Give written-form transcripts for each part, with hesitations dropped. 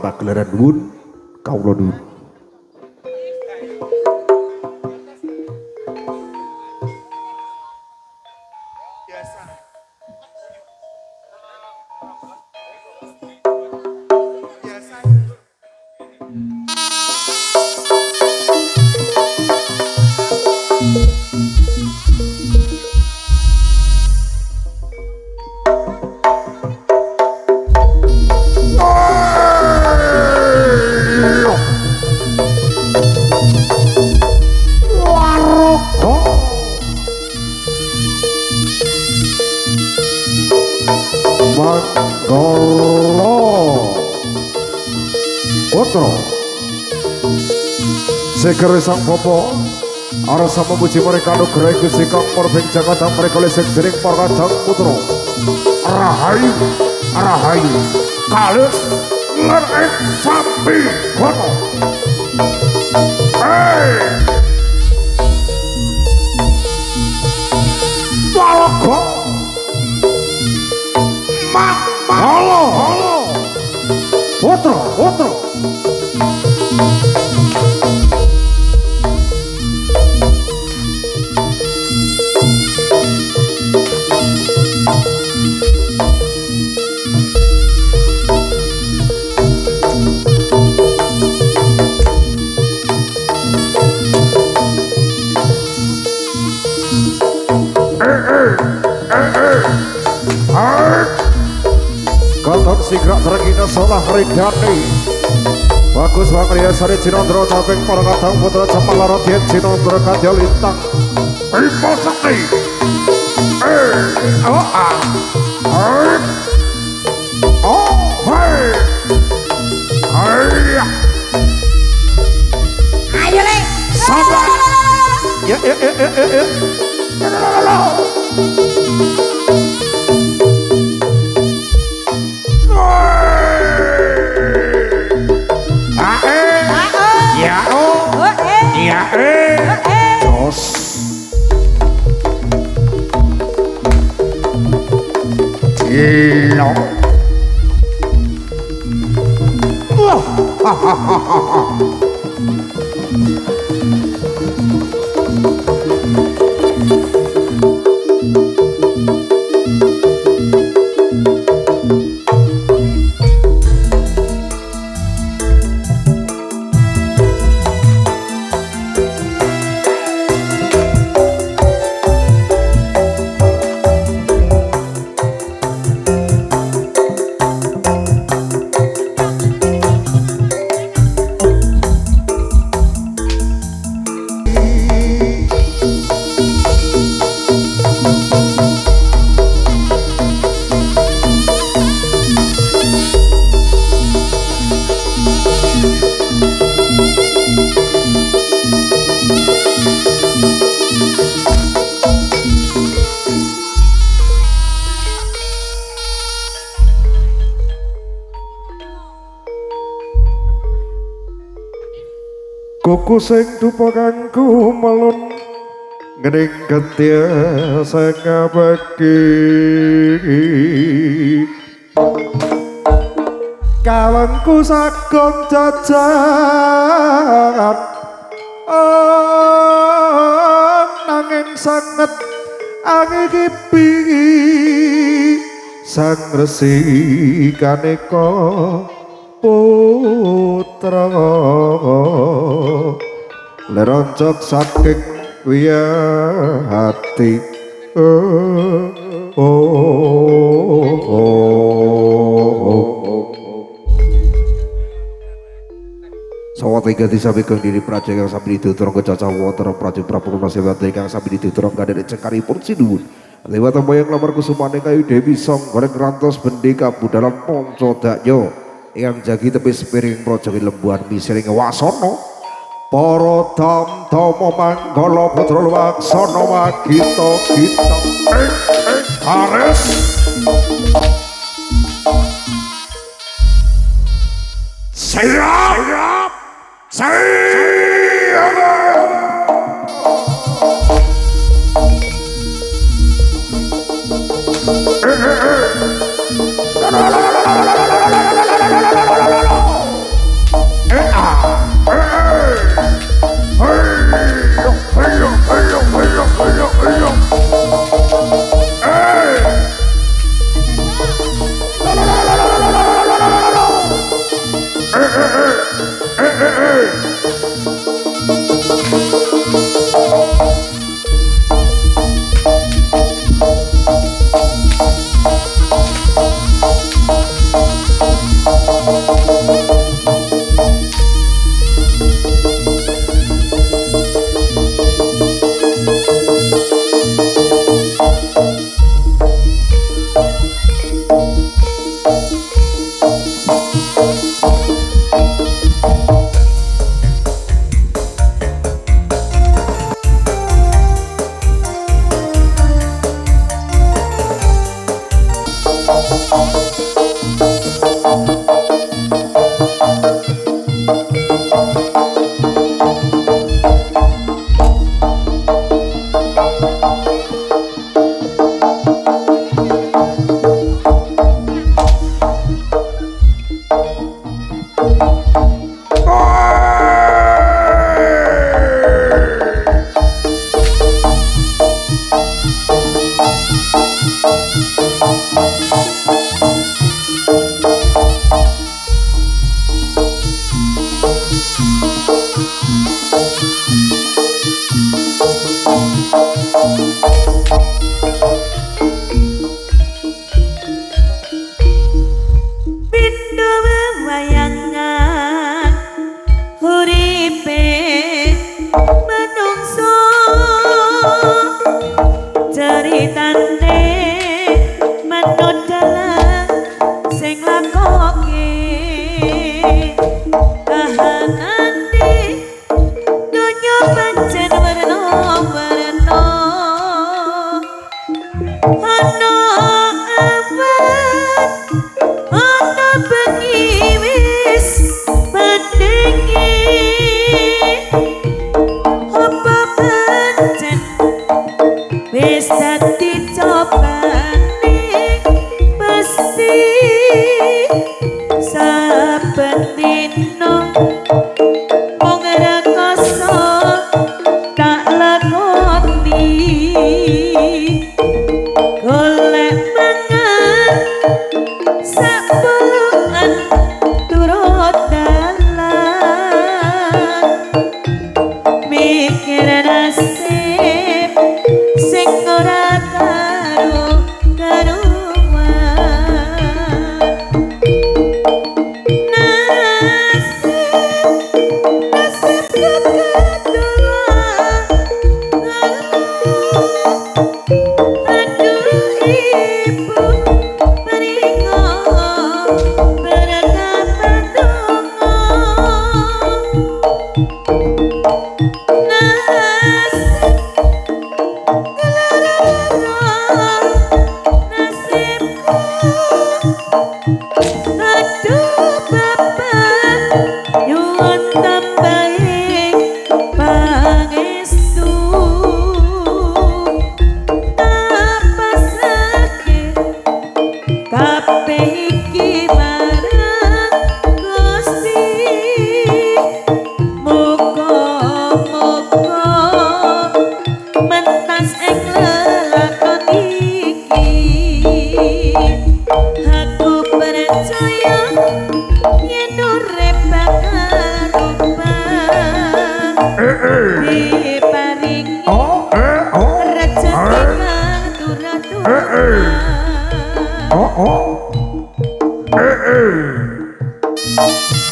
pagelaran nuwun kawula nuwun. Sekere sang popo arasa memuji mereka nugraha Gusti Kang Murbeng Jakarta mereka lesek dening para kadang putra Rahayu Rahayu kalis lereng sampi kono Walago halo halo putra putra Katon sigrak tergina salah ridani bagus wangriya sari Cinandra caping para kadang putra Jamal Radien Cinandra kadya lintang Bima Sakti ayo le sabar ya Jos Gila Kuku sing dupa kanggo melun ngening getya sing ngabeki kalengku sagong jajan nanging sanget angikipi sang resi kaneka putra leroncok saking wiyahati sawetara disabekang diri praja kang sami dituturung kecacah wonten praja prapurna sewate kang sami dituturung kadene cengkaripun sinuwun lewat mbayang lamar kusumane kayu Dewi Song goreng rantos bendika budalan ponco daknya yang jagi tepi sepiring projogi lembuan misiring wasono para tamtama manggala putra laksana magita kita Ares siap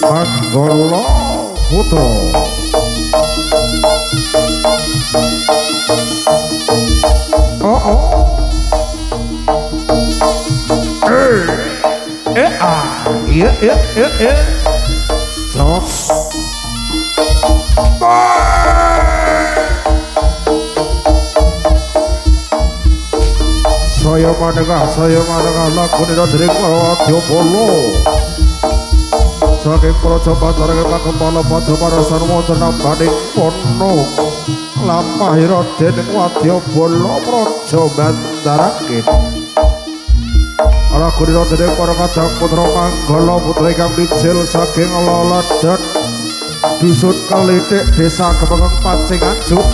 Manggala Putra. Iya. Jos. Saya manengah lagu nira dening Wadya Bala. Saking praja Bantarengan Pakempala Padha Parasan wonten ambaning kono lampahira dening Wadya Bala praja Bantarengan. Lagu nira dening para kadang putra Manggala putra ingkang mijil saking laladan dusun Kelitik desa Kemengeng Pancing Anjuk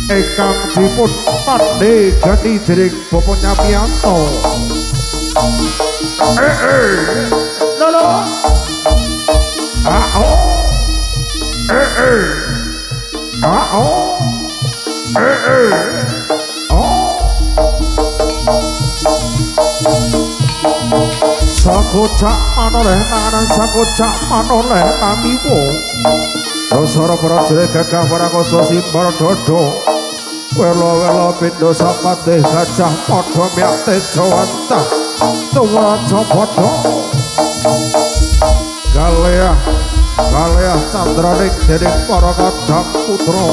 ingkang dipun pandhegani dening Bapak Nyamiyanto. Lolo. Sakocak manoleh nanganan sakocak manoleh namiwo Rosara prajurit gagah parakoso simbar dodo welo-welo pindho sapatih gajah padha miyak tejawantah tuwaca padha Galeah candraning dening para kadang putra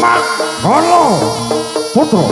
Manggala Putra.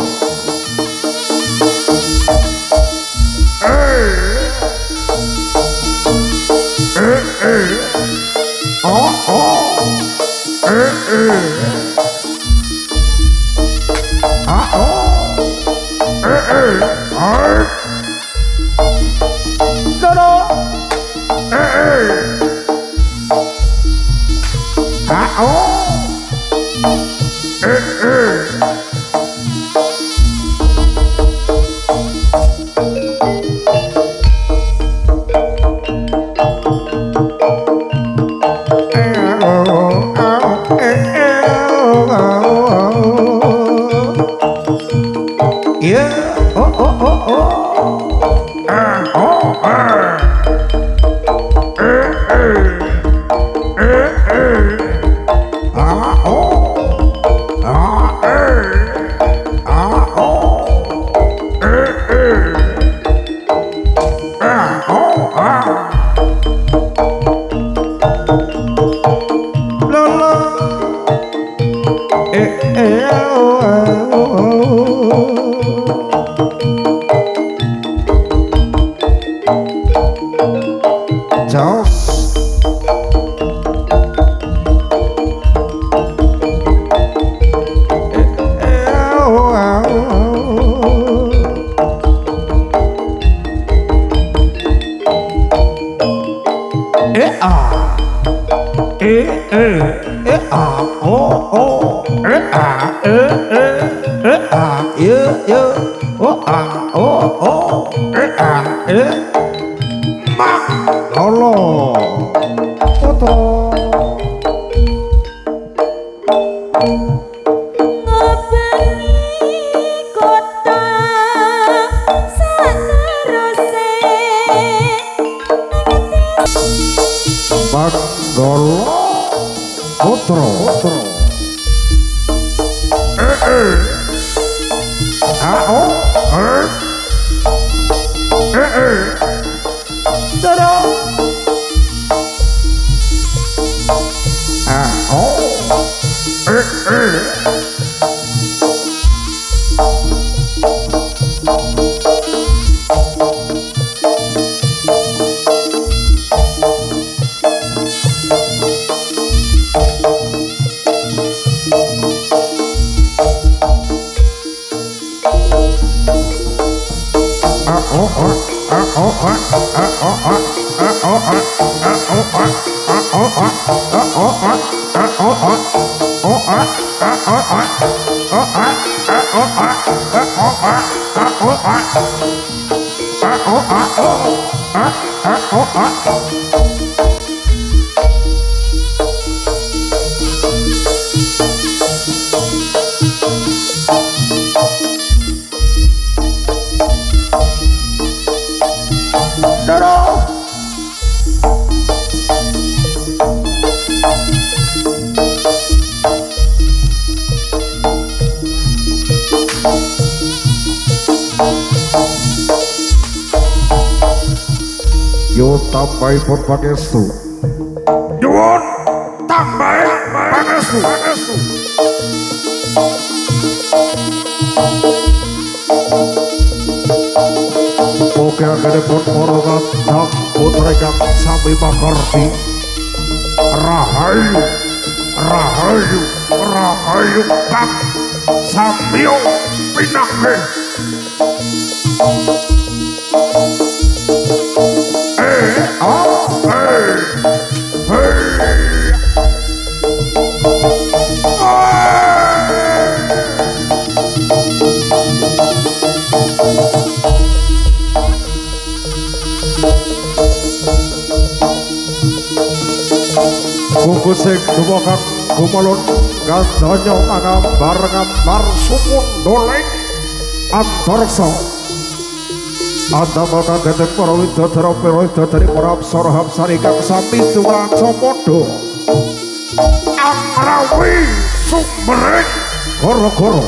Yo tambah pun pangestu. Nyuwun tambah pangestu. Oke akhirnya pun morongan dan putra yang sami makarti. Rahayu, rahayu, rahayu kang sambil pinake. Kukusik dumakak kumalun gandanya ngambar sumur doleng antarsa ada maka gedeng para widodara dari para apsara hapsari kang sami tulang sopodo amrawi sumbering goro-goro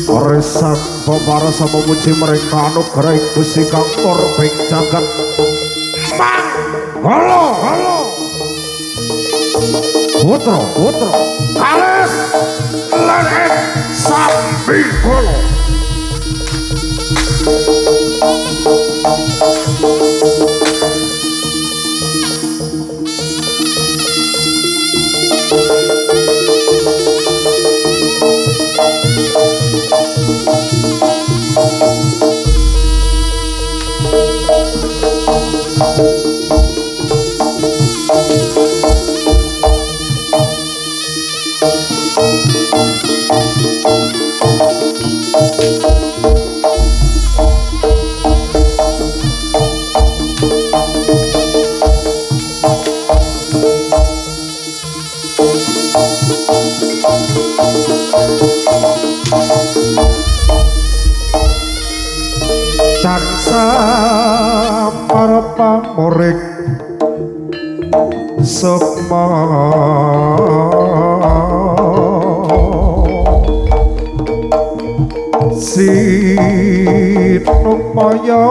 Oresan pemarasa memuji mereka anugerah Gusti kang torbeng jagat mang halo Putra kalis lenek sambi kolo pamorik Sema Sinomaya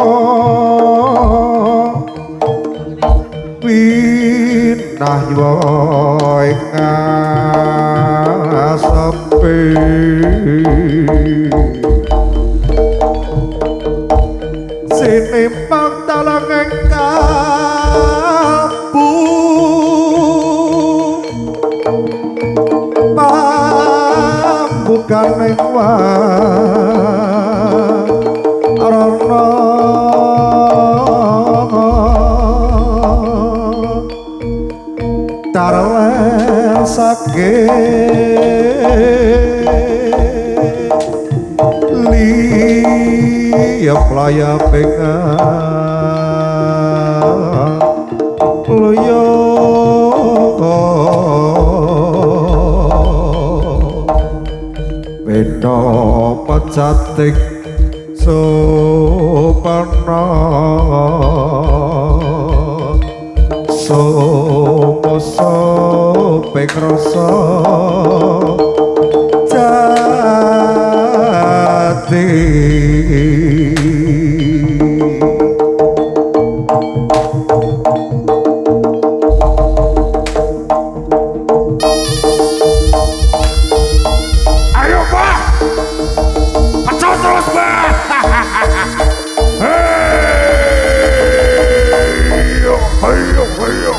Winahyo ngasepi Sinimpang dalang engkampu Pambukan engwa Arana Tarler sakit Liya playa pengang Loyo Beno pecatik Sopana Somoso pengrasa Jati Ayo Pak, pecah terus Pak. Ayo, ayo, ayo.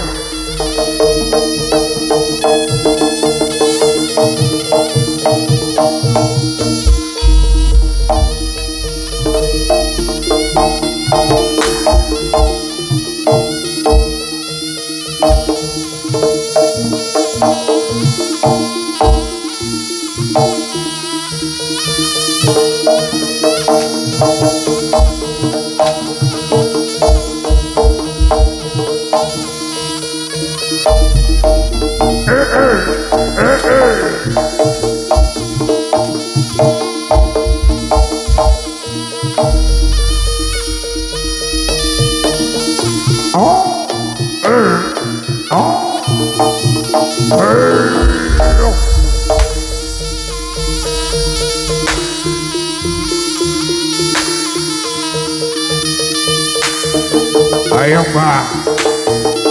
Ayo Pak,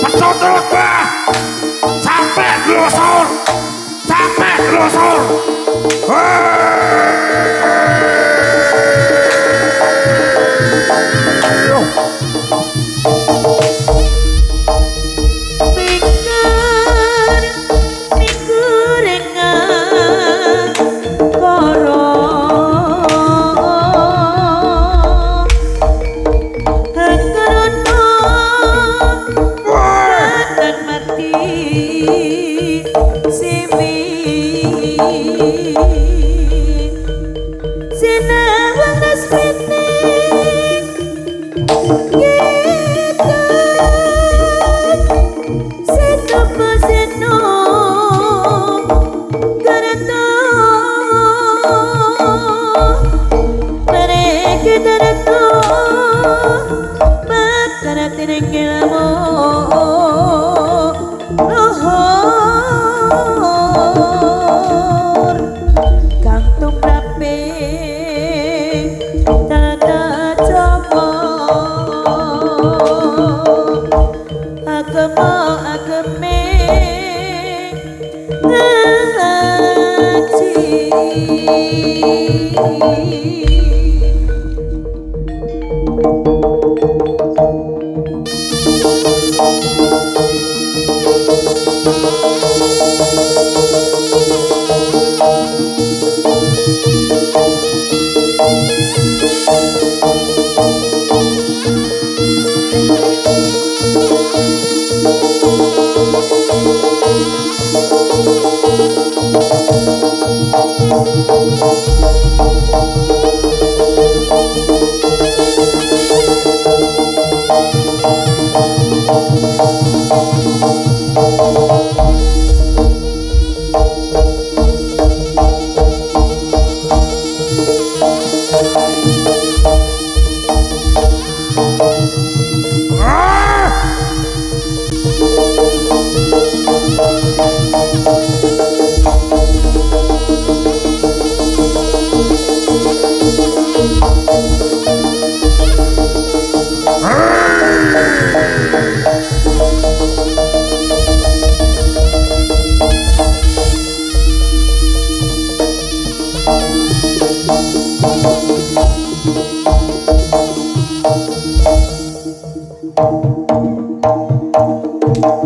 pecah terus Pak, sampai glosor, sampai glosor. Ayo. Ayo.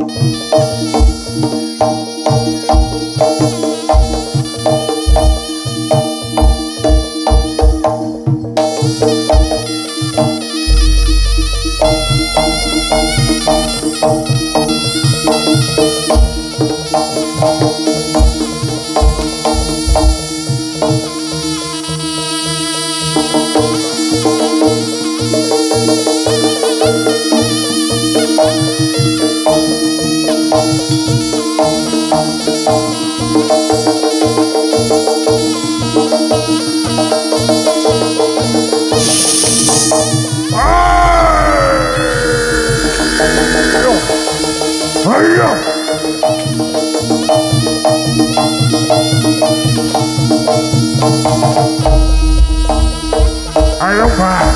Ayo, Pak.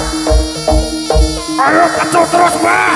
Ayo kecut terus, Pak.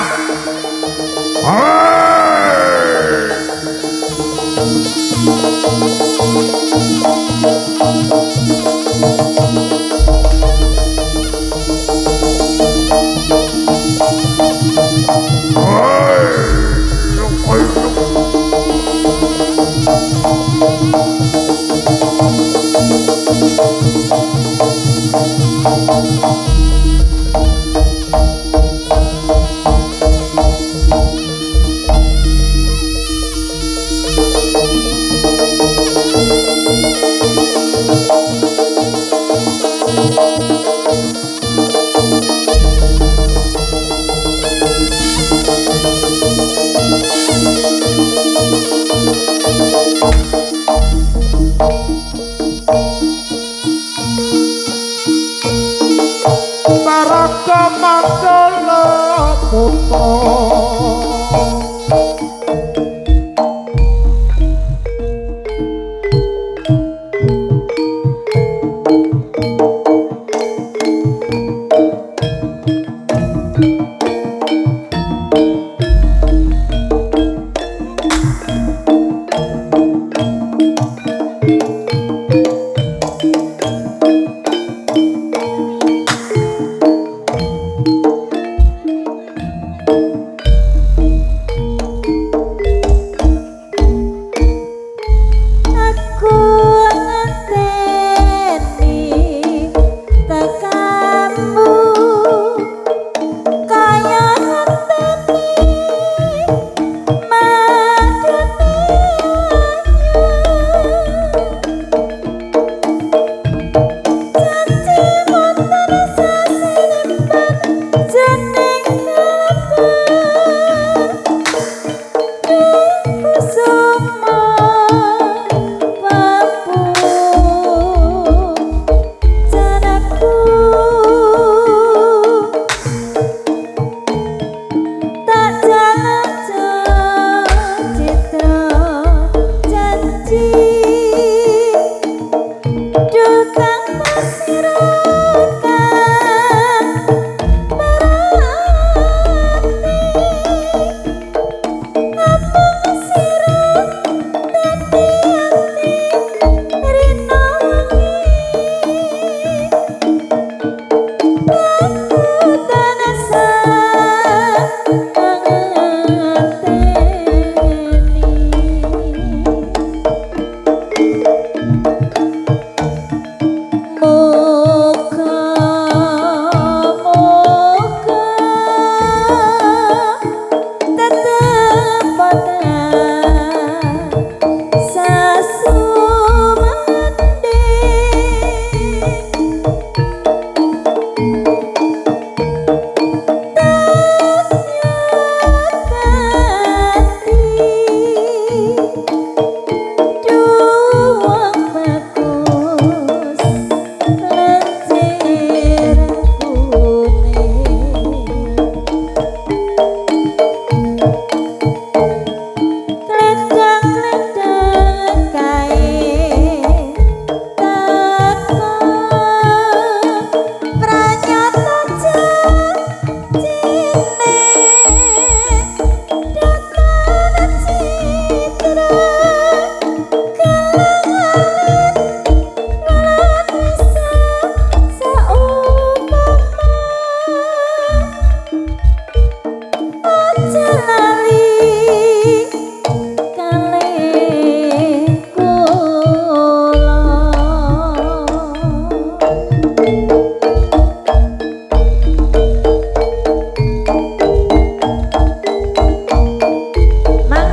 Baraka Manggala Putra.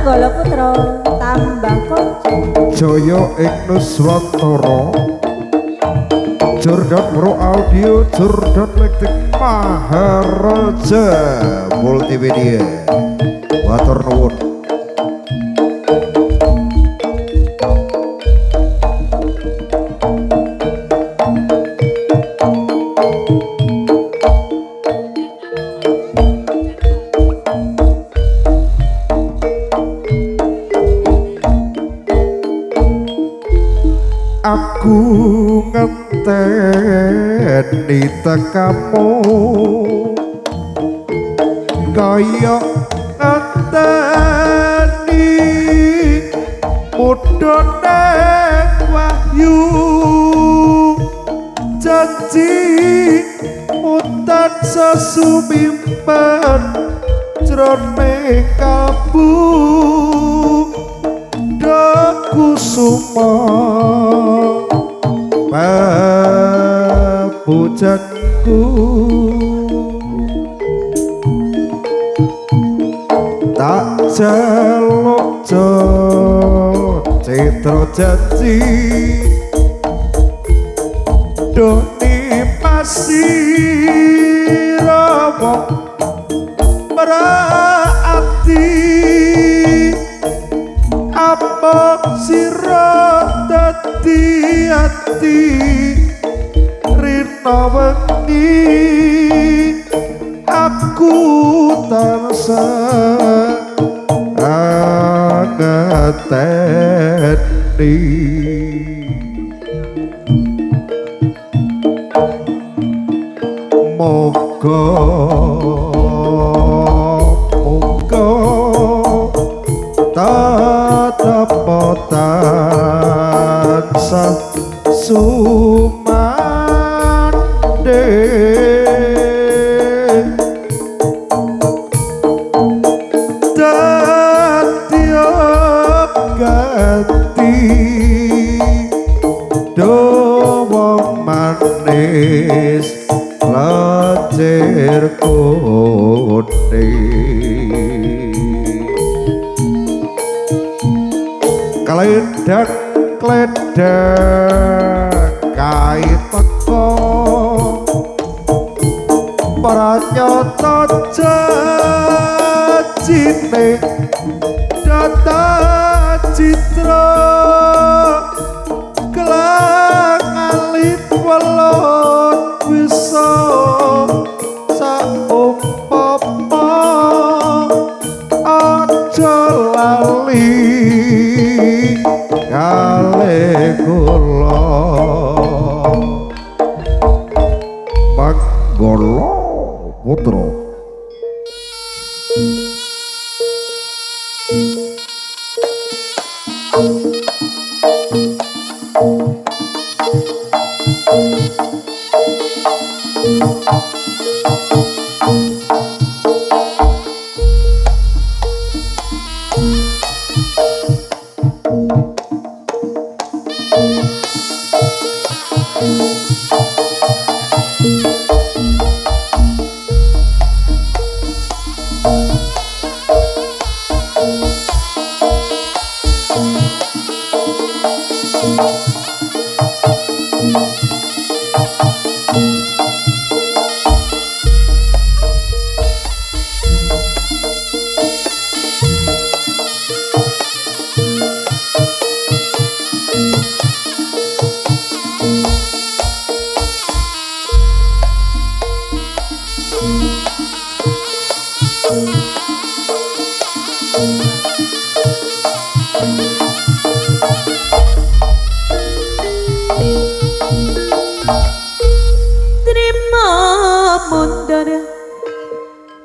Manggala putra tambah konco Jaya Ignuswantara Jordan Pro Audio Jordan Lektik Maharaja Multimedia Matur nuwun. Aku ngenteni tekamu kaya ngenteni mudhone wahyu janji utan sesumimpen jroning kalbu kusuma pujanku tak jaluk citra janji doni pasirawa meraati apa sira dadi ati rina wengi aku tansah ngeteni moga tansah sumande dadi ganti dawa manis lajer kuning kledek kait teko pranyata janjine data citra kelang alit welut bisa saumpama aja lali kale kula Manggala putra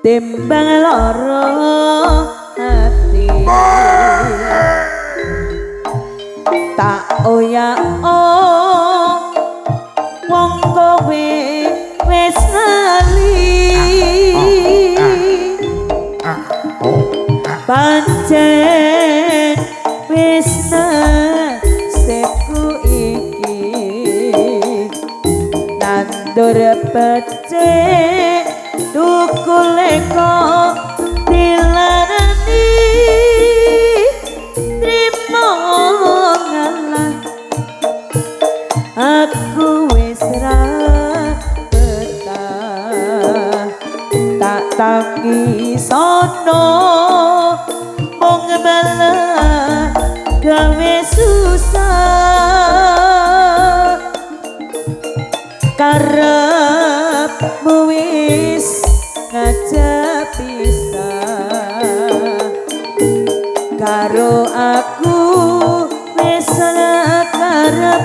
timbang lara hati tak oyak wong kowe wis lali pancen wis nasibku iki nandur becik tukul eko dilarani gawe susah karepmu wis ngajak pisah karo aku wis ora karep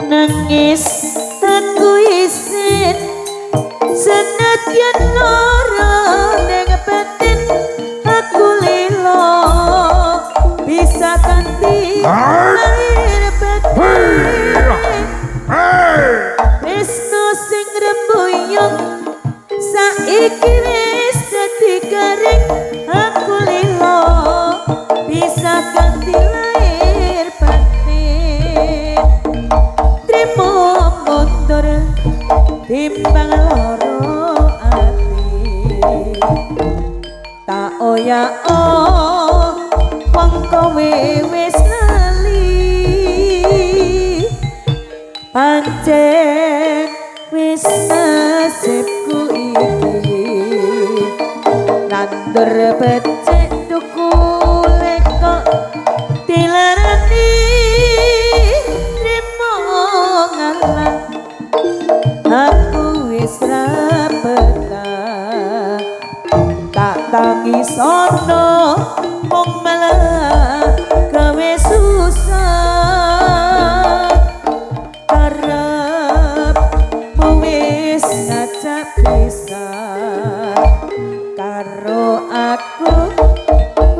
nangis aku isin senadyan lara ning batin aku lilo bisa kanthi lahir batin tresno sing rembuyung saiki wis dadi garing aku lilo bisa kanthi lahir batin trimo mundur timbang loro ati tak oyak wong kowe wis lali pancen wis nasibku iki nandur becik tuku lekok dilarani trimo ngalah aku wis ra betah tak tangis ono mung malah gawe susah karepmu wis ngajak pisah karo aku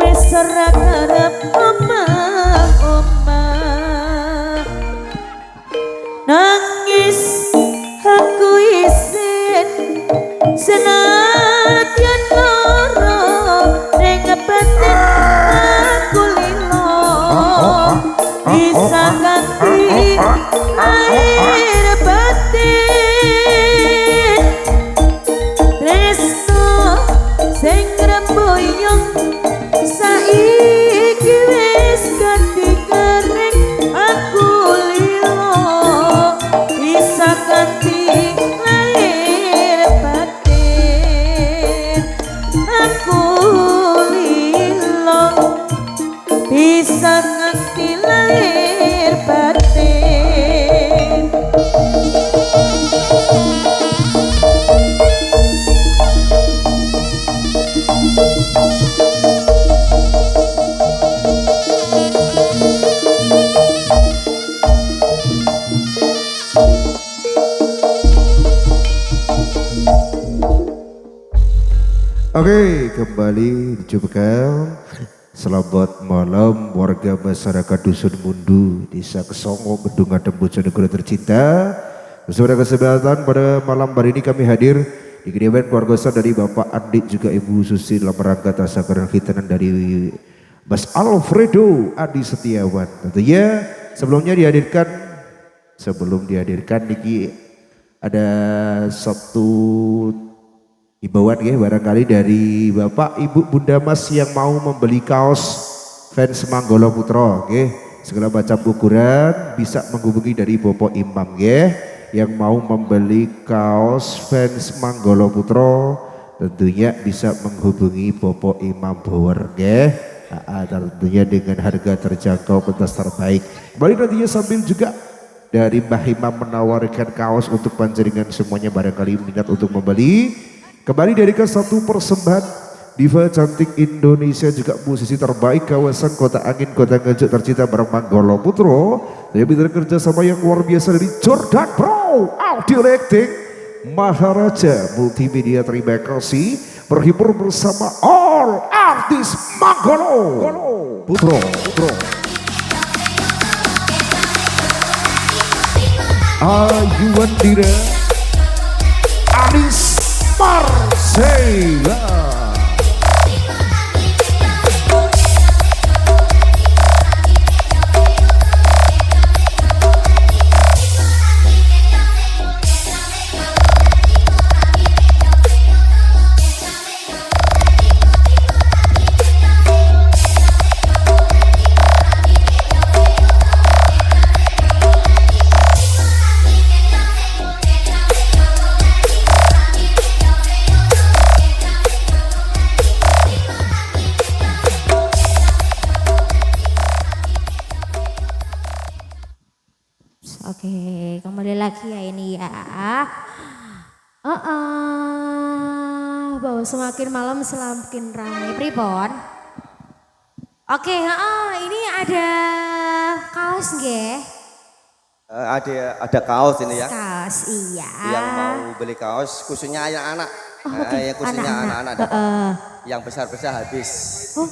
wis ora karep omah-omah nangis aku isin senadyan loro ning batin aku lilo bisa ganti air batin tresno sing rembuyung saiki wis ganti kering aku lilo bisa ganti lahir batin aku lilo bisa ganti lahir batin Oke, kembali dicobakan. Selamat malam warga masyarakat Dusun Mundu, Desa Kesongo, Bendungan Dembujan Negara tercinta. Bersama kesempatan pada malam hari ini kami hadir di kediaman keluarga besar dari Bapak Andi juga Ibu Susi dalam rangka tasyakuran khitanan dari Mas Alfredo Adi Setiawan. Tentunya sebelum dihadirkan niki ada satu himbauan ya barangkali dari Bapak Ibu Bunda Mas yang mau membeli kaos fans Manggolo Putra ya. Segala macam ukuran bisa menghubungi dari Bopo Imam ya. Yang mau membeli kaos fans Manggolo Putra tentunya bisa menghubungi Bopo Imam Bower ya. Tentunya dengan harga terjangkau pentas terbaik. Kembali nantinya sambil juga dari Mbah Imam menawarkan kaos untuk panjenengan semuanya barangkali minat untuk membeli. Kembali dari ke satu persembahan diva cantik Indonesia juga musisi terbaik kawasan Kota Angin Kota Nganjuk tercinta bareng Manggolo Putro. Saya minta kerja sama yang luar biasa dari Jordan Bro Audio Acting Maharaja Multimedia. Terima kasih berhibur bersama all artis Manggolo Putro. Ayu Wandira Anis Marcela. bahwa semakin malam semakin ramai. Pripon? Oke, ini ada kaos nggih. Ada kaos ini ya. Kaos, iya. Yang mau beli kaos khususnya anak-anak. Yang khususnya anak-anak. Yang besar-besar habis. Oh.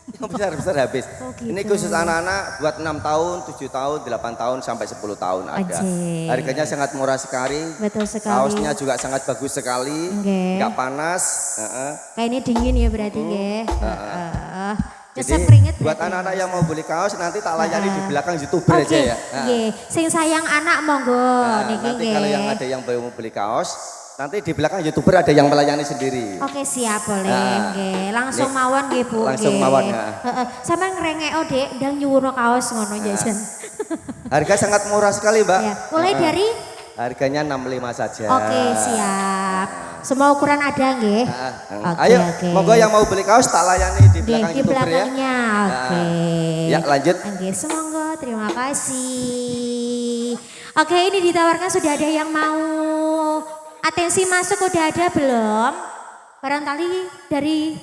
Yang besar-besar habis. Oh, gitu. Ini khusus anak-anak buat 6 tahun, 7 tahun, 8 tahun sampai 10 tahun ada. Ajik. Harganya sangat murah sekali. Betul sekali. Kaosnya juga sangat bagus sekali. Nggih. Enggak panas. Kayak ini dingin ya berarti nggih. Jadi buat anak-anak yang mau beli kaos nanti tak layani di belakang YouTuber aja ya. Nggih, sing sayang anak monggo niki Nanti nggih. kalau yang ada yang mau beli kaos, nanti di belakang YouTuber ada yang melayani sendiri. Oke, siap boleh nggih. Langsung mawon nggih Bu. Langsung nggih. mawon, ya. Sampeyan ngrengek Dek, ndang nyuwun kaos ngono jajan. Harga sangat murah sekali, Mbak. Ya, mulai dari Harganya 65 saja. Oke, siap. Semua ukuran ada nggih. Oke, Ayo, oke. monggo yang mau beli kaos tak layani di belakang Di YouTuber ya. belakangnya. Oke. Ya, lanjut. Oke, semonggo. Terima kasih. Oke, ini ditawarkan sudah ada yang mau atensi masuk, udah ada belum? Barangkali dari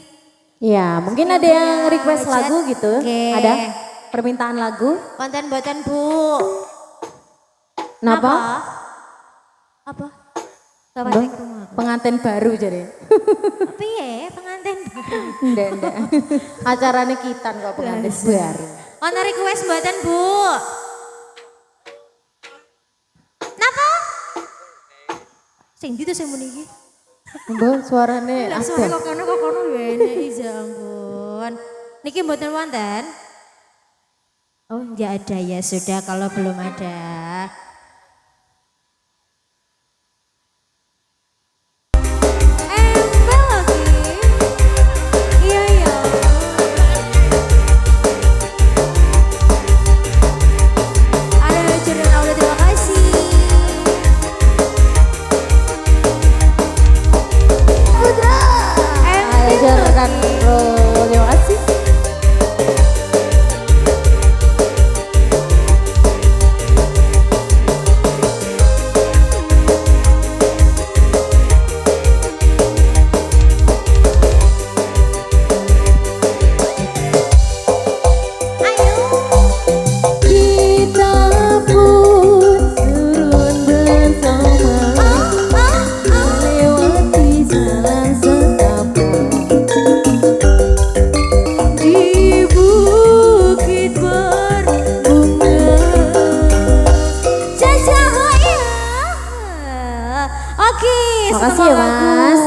Ya, mungkin ada yang request lagu gitu. Oke. Ada permintaan lagu. konten buatan Bu. Kenapa? Apa? Duh, pengantin baru jadi. Piye pengantin baru? Enggak. Acaranya kita kok pengantin baru. Ono request buatan Bu. Napa? Sing ndi to sing muni iki? Mbak suaranya Suara ada. kok kono wene ya ampun. Niki mboten wonten? Oh, enggak ada ya sudah kalau belum ada. Embel lagi. Iya. Ada Jordan Aulia, terima kasih. Putra. Ajarkan bro, terima kasih. Kita pun turun bersama melewati jalan setapak di bukit berbunga. Oke, Makasih ya, Mas.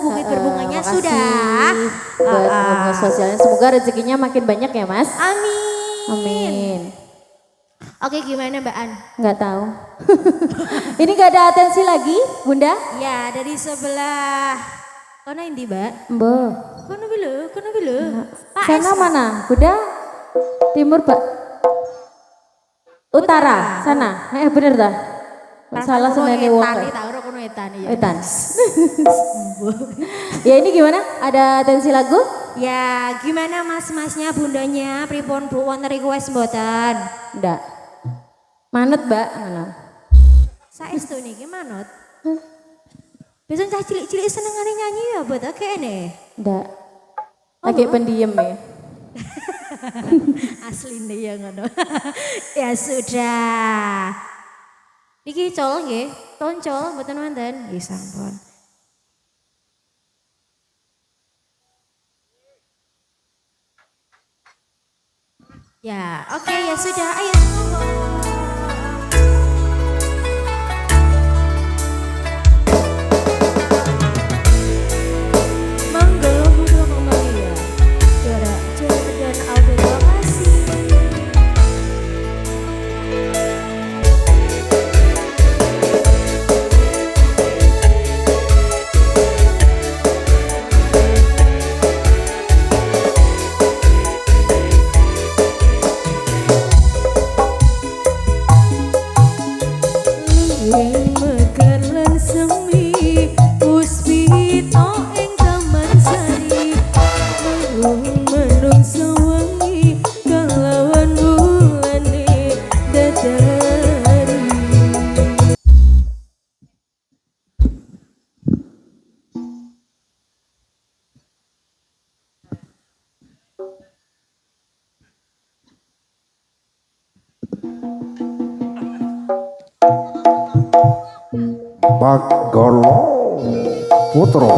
Bukit berbunganya Makasih sudah. buat promosi sosialnya. Semoga rezekinya makin banyak ya, Mas. Amin. Amin. Oke, gimana Mbak An? Nggak tahu. Ini nggak ada atensi lagi, Bunda? Ya, dari sebelah. Kono indi, Mbak? Mbak. Kono bilo. Pak Sana S. mana? Bunda? Timur, Pak? Utara, sana. Bener dah. Salah sebenarnya wong. Tani tahu kono etani ya. Etan. Ya ini gimana? Ada atensi lagu? Ya, gimana mas-masnya, bundanya, pripun Bu, wonten request mboten? Enggak. Manut, Mbak. Mana? Saestu niki manut. Biasanya cah cilik-cilik senengane nyanyi ya buat kene. Enggak. Lagi pendiam ya. Asline ya ngono. Ya sudah. Niki col nggih, toncol mboten wonten. Nggih sampun. Ya, oke ya sudah. Ayo. Mangga lagu kembali ya. Juara Jordan Aulia, terima kasih. Mekar lan semi puspita ing taman sari menungso wengi kalawan bulane dadari. Manggala Putra.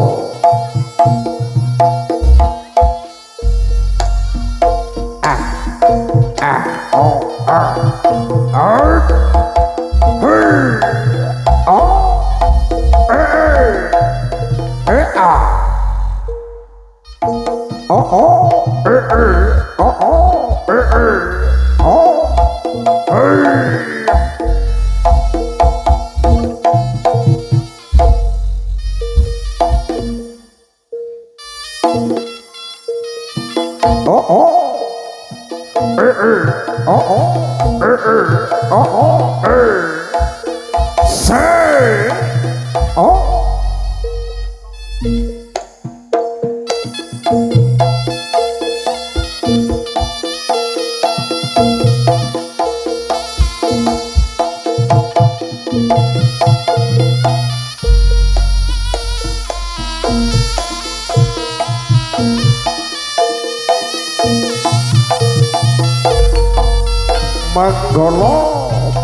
Manggala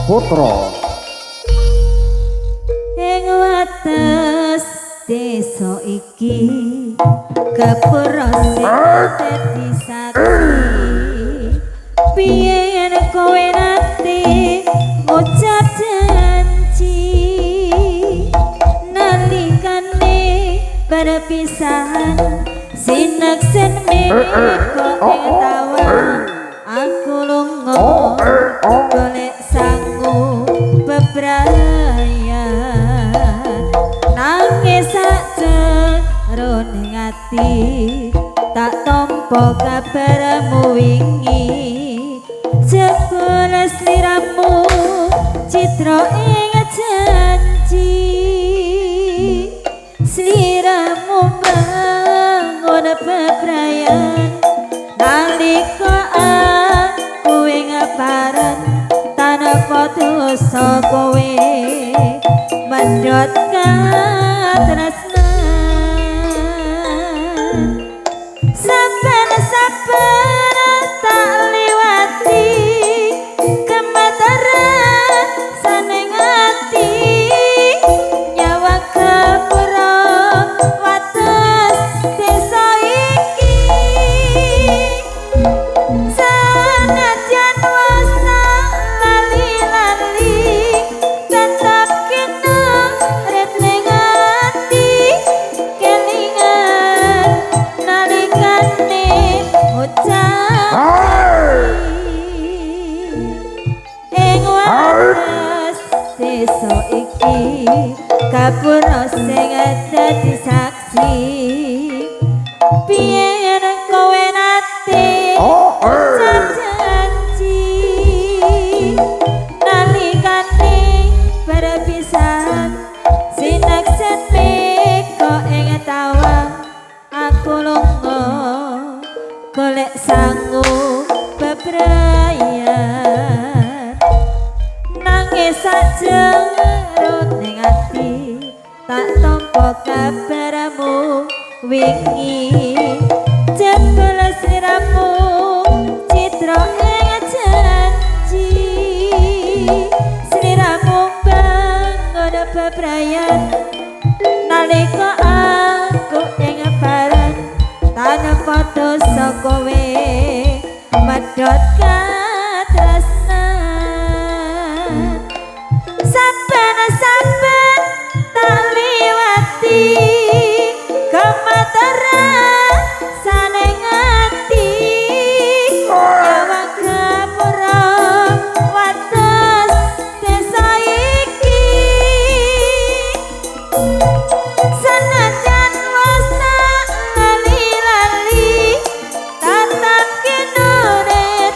Putra. Ing wates desa iki gapura sing dadi saksi piye yen kowe nate ngucap janji nalikane perpisahan sineksen kok ing tawang aku lunga golek sangu bebrayan nangis sakjroning ati tak tampa kabarmu wingi jebul sliramu citra ing janji sliramu bangun bebrayan nalika aku ing paran tanpa dosa kowe medhot katresnan saben-saben tak liwati kemeteran saning ati nyawa kepura wates desa iki sanajan wis lali-lali tetep kena ret ning ati kelingan nalikane ucap ing wates desa iki kapura sing dadi saksi piye yen kowe nate ucap janji nalikane perpisahan sineksen meko ing tawang aku lunga golek sangu bebrayan nangis sakjroning ati tak tampa kabarmu wingi jebul sliramu citra ing janji sliramu bangun bebrayan nalika aku ing paran tanpa dosa kowe medhot katresnan saben-saben tak liwati kemeteran saning ati nyawa kepura wates desa iki sanajan wis lali-lali tatap kinurut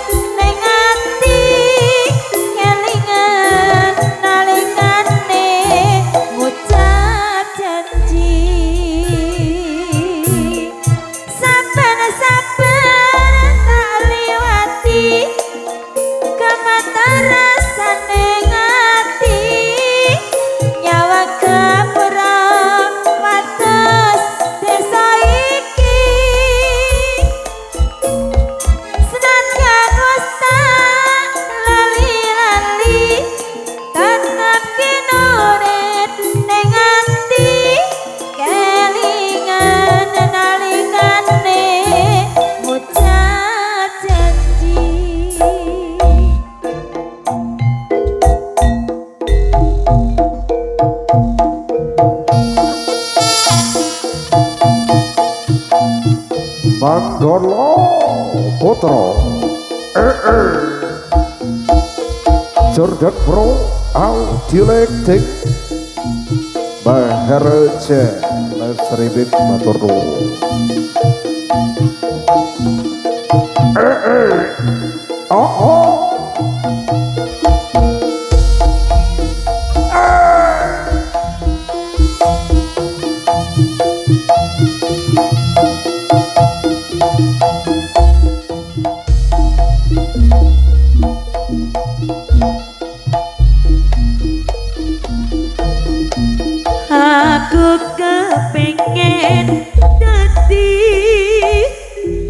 Manggolo Putra Jordan Pro Audiolektik Maharaja Nasribin Maturnu oh Aku kepengen dadi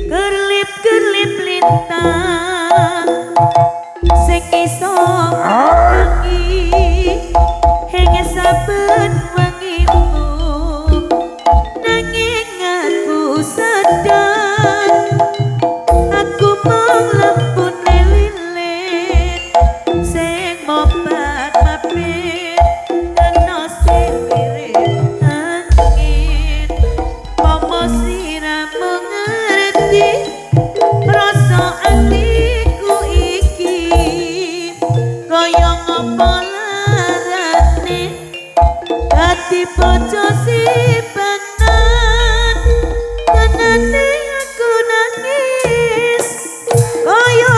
kerlip-kerlip lintang sing iso mengi hing saben wengimu nanging aku sadar aku mung lempune lilin sing mobat mapit kena silirin angin pomo siramu ngerti rasa atiku iki kaya ngopo larane dadi bojo simpenan tenane aku nangis kaya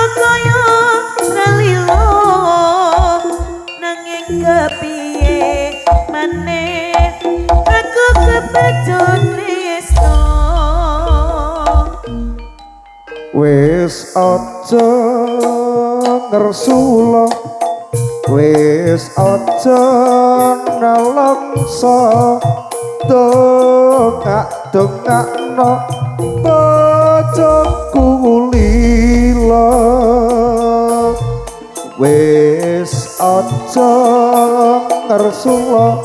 relilo nanging kepiye maneh aku kepecut tresno wis aja ngersula wis aja nalangsa dongak-dongakno bojoku lila wis aja ngersula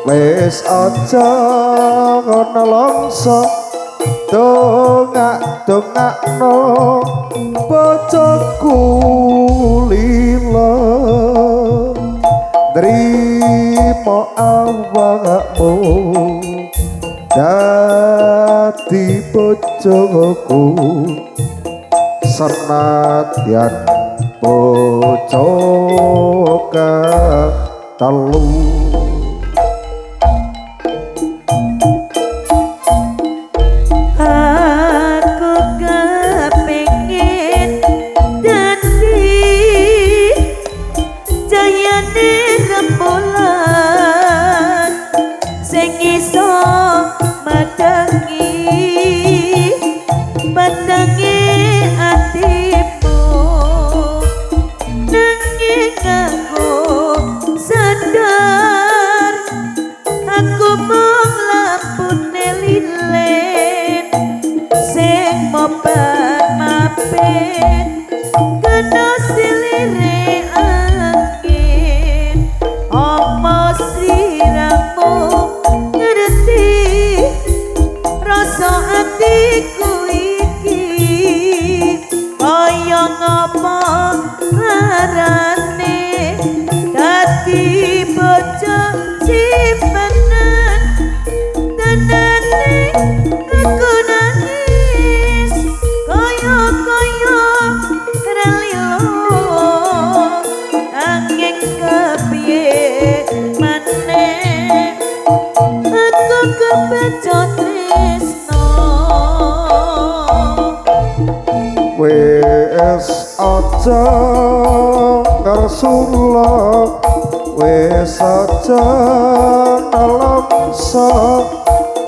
wis aja nalangsa dongak-dongakno bojoku lila nrimo awakmu dadi bojoku senadyan bojo telu aku kepengen dadi jayane rembulan sing iso madangi pandange atimu nanging aku sadar aku mung lampune lilin sing mobat mapit kena silire angin omo siramu ngerti rasa atiku iki kaya ngopo larane dadi bojo simpenan tenane aku nangis kaya relilo angin kepiye maneh aku kepecut tresno wis aja ngersula wis aja nalangsa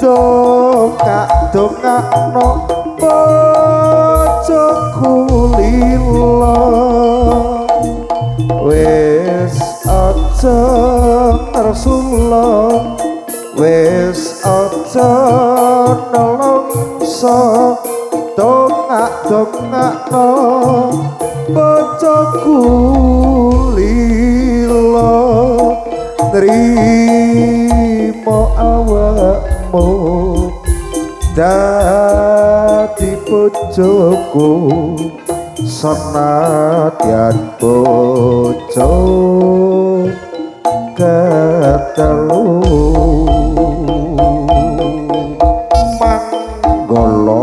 dongak-dongakno bojoku lila wis aja ngersula wis aja nalangsa dongak-dongakno bojoku lila nrimo awakmu dadi bojoku senadyan bojo ketelu Manggolo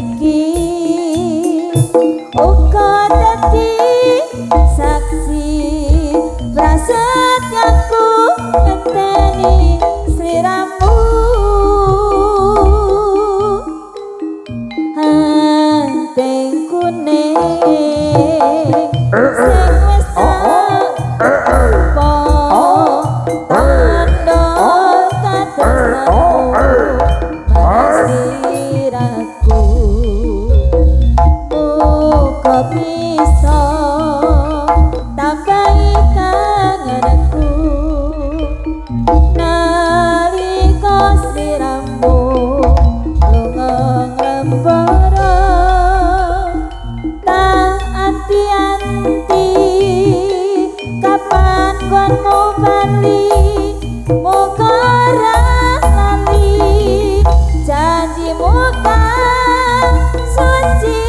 iki uga dadi saksi prasetyaku ngenteni sliramu hanteng kuning sing wis bisa tambahi kangenku nalika sliramu lunga nglembara tak anti-anti kapan gonmu bali muga ora lali janjimu kan suci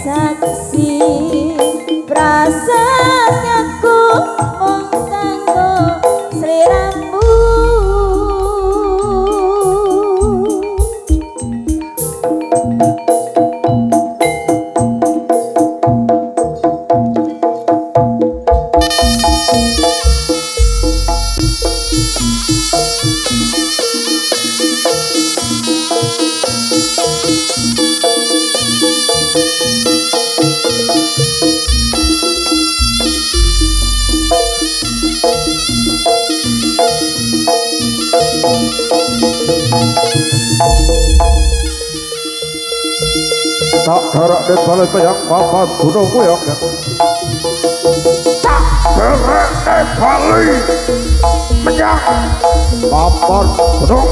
saksi prasetyaku mung kanggo sliramu tak gerak di balai bayang papan gunung kuyok Tak gerak balai menyang papan gunung